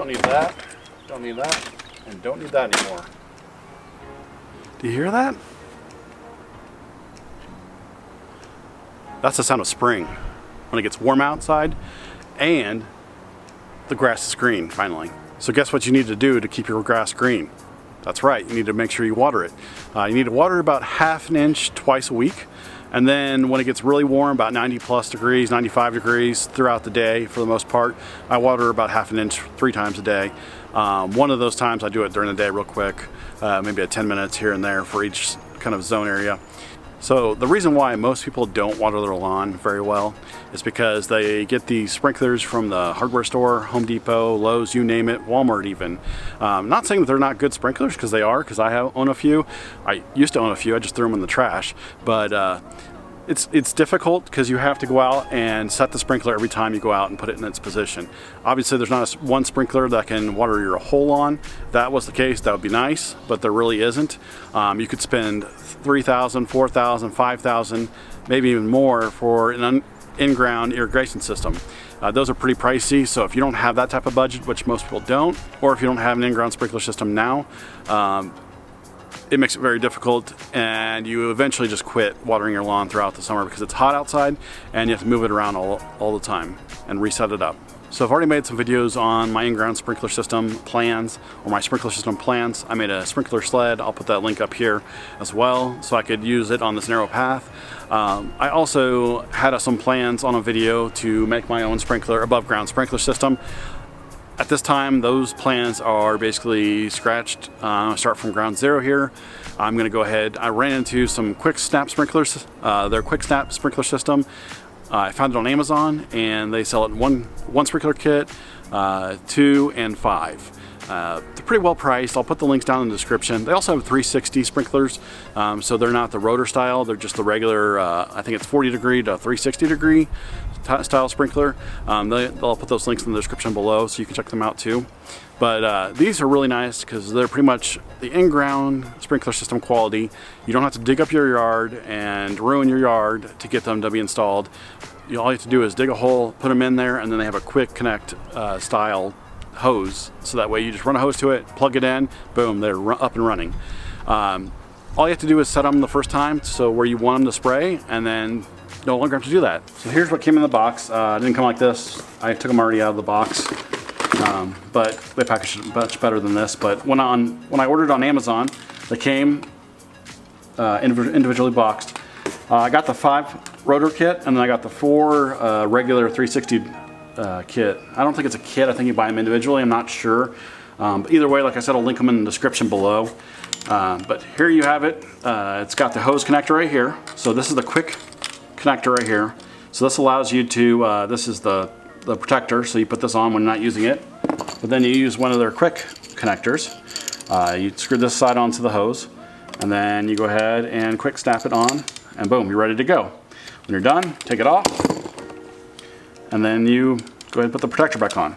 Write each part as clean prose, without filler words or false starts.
Don't need that. Don't need that. And don't need that anymore. Do you hear that? That's the sound of spring when it gets warm outside and the grass is green finally. So guess what you need to do to keep your grass green? That's right, you need to make sure you water it. You need to water it about ½ an inch twice a week. And then when it gets really warm, about 90 plus degrees, 95 degrees throughout the day for the most part, I water about ½ an inch 3 times a day. One of those times I do it during the day real quick, maybe 10 minutes here and there for each kind of zone area. So the reason why most people don't water their lawn very well is because they get these sprinklers from the hardware store, Home Depot, Lowe's, you name it, Walmart even. Not saying that they're not good sprinklers, because they are, because I own a few. I used to own a few, I just threw them in the trash. But it's difficult because you have to go out and set the sprinkler every time you go out and put it in its position. Obviously there's not one sprinkler that can water your whole lawn. If that was the case, that would be nice, but there really isn't. You could spend $3,000, $4,000, $5,000, maybe even more for an in-ground irrigation system. Those are pretty pricey, so if you don't have that type of budget, which most people don't, or if you don't have an in-ground sprinkler system now, it makes it very difficult, and you eventually just quit watering your lawn throughout the summer because it's hot outside and you have to move it around all the time and reset it up. So I've already made some videos on my in-ground sprinkler system plans, or my sprinkler system plans. I made a sprinkler sled. I'll put that link up here as well so I could use it on this narrow path. I also had some plans on a video to make my own above ground sprinkler system. At this time, those plans are basically scratched. I start from ground zero here. I'm gonna go ahead. I ran into some quick snap sprinklers, their quick snap sprinkler system. I found it on Amazon, and they sell it in one sprinkler kit, 2 and 5. They're pretty well priced. I'll put the links down in the description. They also have 360 sprinklers, so they're not the rotor style. They're just the regular, I think it's 40 degree to 360 degree style sprinkler. I'll put those links in the description below so you can check them out too. But these are really nice because they're pretty much the in-ground sprinkler system quality. You don't have to dig up your yard and ruin your yard to get them to be installed. All you have to do is dig a hole, put them in there, and then they have a quick connect style hose. So that way you just run a hose to it, plug it in, boom, they're up and running. All you have to do is set them the first time, so where you want them to spray, and then no longer have to do that. So here's what came in the box. It didn't come like this. I took them already out of the box. But they packaged it much better than this. But when I ordered on Amazon, they came individually boxed. I got the 5 rotor kit, and then I got the 4 regular 360 kit. I don't think it's a kit. I think you buy them individually. I'm not sure. But either way, like I said, I'll link them in the description below. But here you have it. It's got the hose connector right here. So this is the quick connector right here. So this allows you to, this is the protector, so you put this on when you're not using it. But then you use one of their quick connectors. You screw this side onto the hose, and then you go ahead and quick snap it on, and boom, you're ready to go. When you're done, take it off, and then you go ahead and put the protector back on.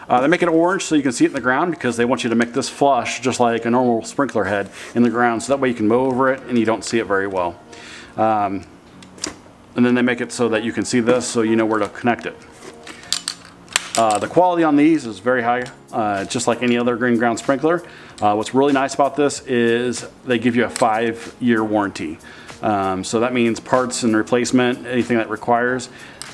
They make it orange so you can see it in the ground because they want you to make this flush just like a normal sprinkler head in the ground, so that way you can mow over it and you don't see it very well. And then they make it so that you can see this so you know where to connect it. The quality on these is very high, just like any other green ground sprinkler. What's really nice about this is they give you a 5-year warranty. So that means parts and replacement, anything that requires,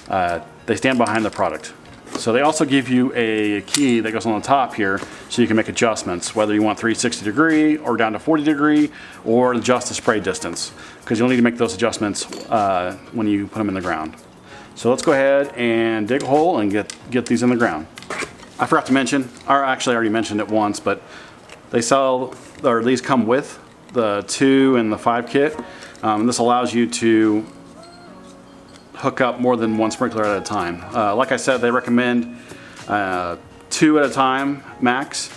they stand behind the product. So they also give you a key that goes on the top here so you can make adjustments, whether you want 360 degree or down to 40 degree or adjust the spray distance, because you'll need to make those adjustments when you put them in the ground. So let's go ahead and dig a hole and get these in the ground. I forgot to mention, or actually I already mentioned it once, but they sell, or these come with the 2 and the 5 kit. This allows you to hook up more than one sprinkler at a time. Like I said, they recommend 2 at a time max.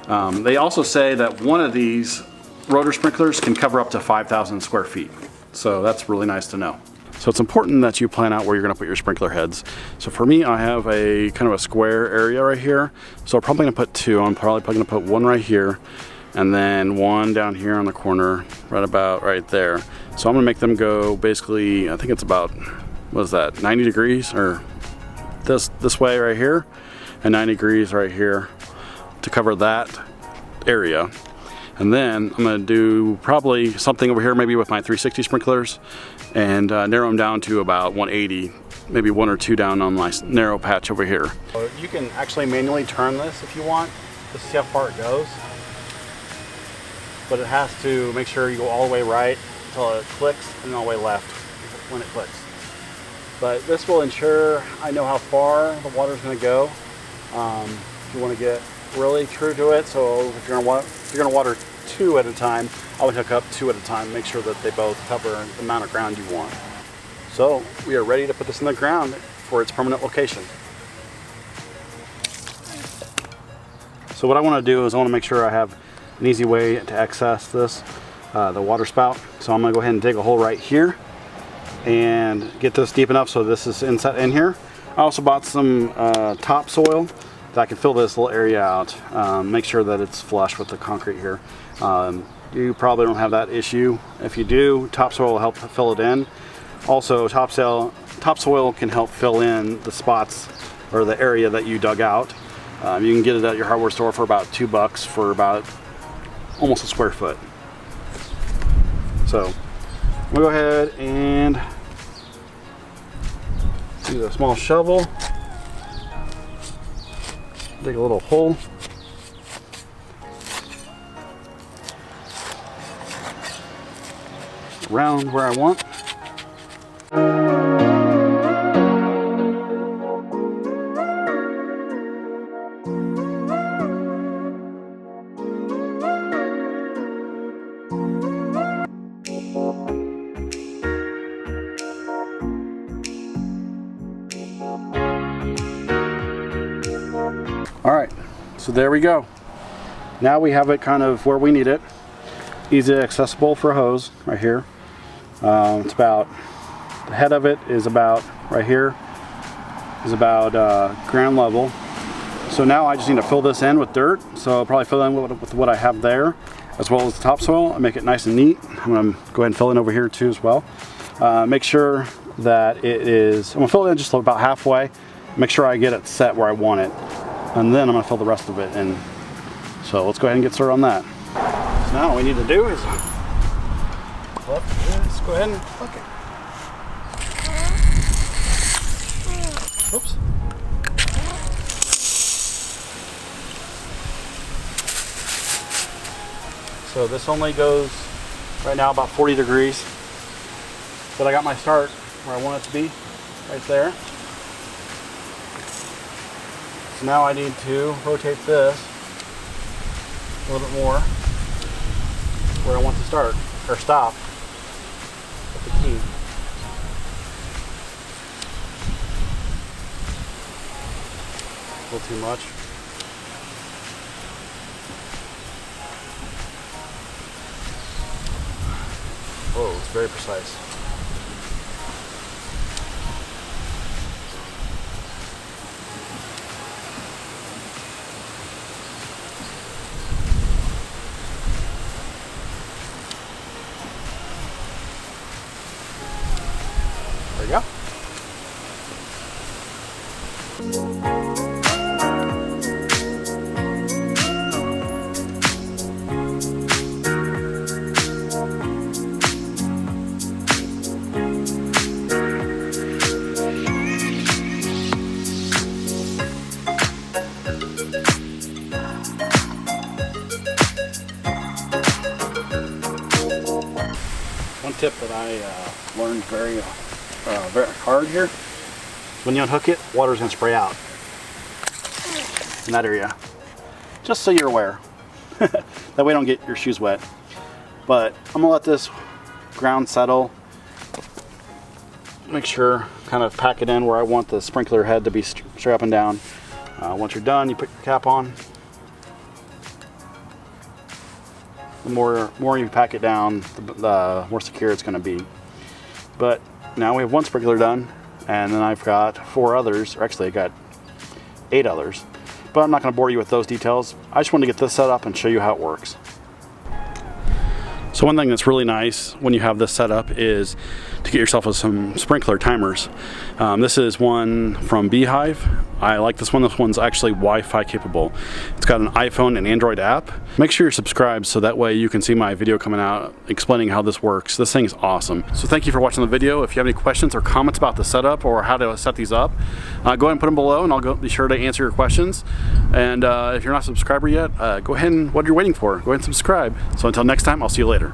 They also say that one of these rotor sprinklers can cover up to 5,000 square feet. So that's really nice to know. So it's important that you plan out where you're going to put your sprinkler heads. So for me, I have a kind of a square area right here. So I'm probably going to put 2. I'm probably going to put 1 right here, and then 1 down here on the corner, right about right there. So I'm going to make them go basically, I think it's about, what is that, 90 degrees, or this way right here, and 90 degrees right here. to cover that area. And then I'm going to do probably something over here, maybe with my 360 sprinklers, and narrow them down to about 180, maybe 1 or 2 down on my narrow patch over here. You can actually manually turn this if you want, just to see how far it goes. But it has to make sure you go all the way right until it clicks, and all the way left when it clicks. But this will ensure I know how far the water is going to go. If you want to get really true to it, so if you're going to water 2 at a time, I would hook up 2 at a time, make sure that they both cover the amount of ground you want. So we are ready to put this in the ground for its permanent location. So what I want to do is I want to make sure I have an easy way to access this, the water spout. So I'm going to go ahead and dig a hole right here and get this deep enough so this is inside in here. I also bought some topsoil that I can fill this little area out, make sure that it's flush with the concrete here. You probably don't have that issue. If you do, topsoil will help fill it in. Also, topsoil can help fill in the spots or the area that you dug out. You can get it at your hardware store for about $2 for about almost a square foot. So we'll go ahead and use a small shovel, dig a little hole. Around where I want. All right, so there we go. Now we have it kind of where we need it. Easy accessible for a hose right here. It's about, the head of it is about right here, is about ground level. So now I just need to fill this in with dirt. So I'll probably fill in with what I have there, as well as the topsoil, and make it nice and neat. I'm gonna go ahead and fill in over here too as well. Make sure that it is, I'm gonna fill it in just about halfway. Make sure I get it set where I want it. And then I'm gonna fill the rest of it in. So let's go ahead and get started on that. So now all we need to do is let's go ahead and plug it. Oops. So this only goes right now about 40 degrees. But I got my start where I want it to be, right there. So now I need to rotate this a little bit more where I want to start, or stop with the key. A little too much. Whoa, it's very precise. There you go. One tip that I learned very hard here, when you unhook it, water's gonna spray out in that area. Just so you're aware. That way you don't get your shoes wet. But I'm gonna let this ground settle. Make sure, kind of pack it in where I want the sprinkler head to be straight up and down. Once you're done, you put your cap on. The more you pack it down, the more secure it's going to be. But now we have one sprinkler done, and then I've got 4 others, or actually I got 8 others. But I'm not going to bore you with those details. I just want to get this set up and show you how it works. So one thing that's really nice when you have this set up is to get yourself with some sprinkler timers. This is one from Beehive. I like this one. This one's actually Wi-Fi capable. It's got an iPhone and Android app. Make sure you're subscribed so that way you can see my video coming out explaining how this works. This thing is awesome. So thank you for watching the video. If you have any questions or comments about the setup or how to set these up, go ahead and put them below and I'll be sure to answer your questions. And if you're not a subscriber yet, go ahead and what you're waiting for. Go ahead and subscribe. So until next time, I'll see you later.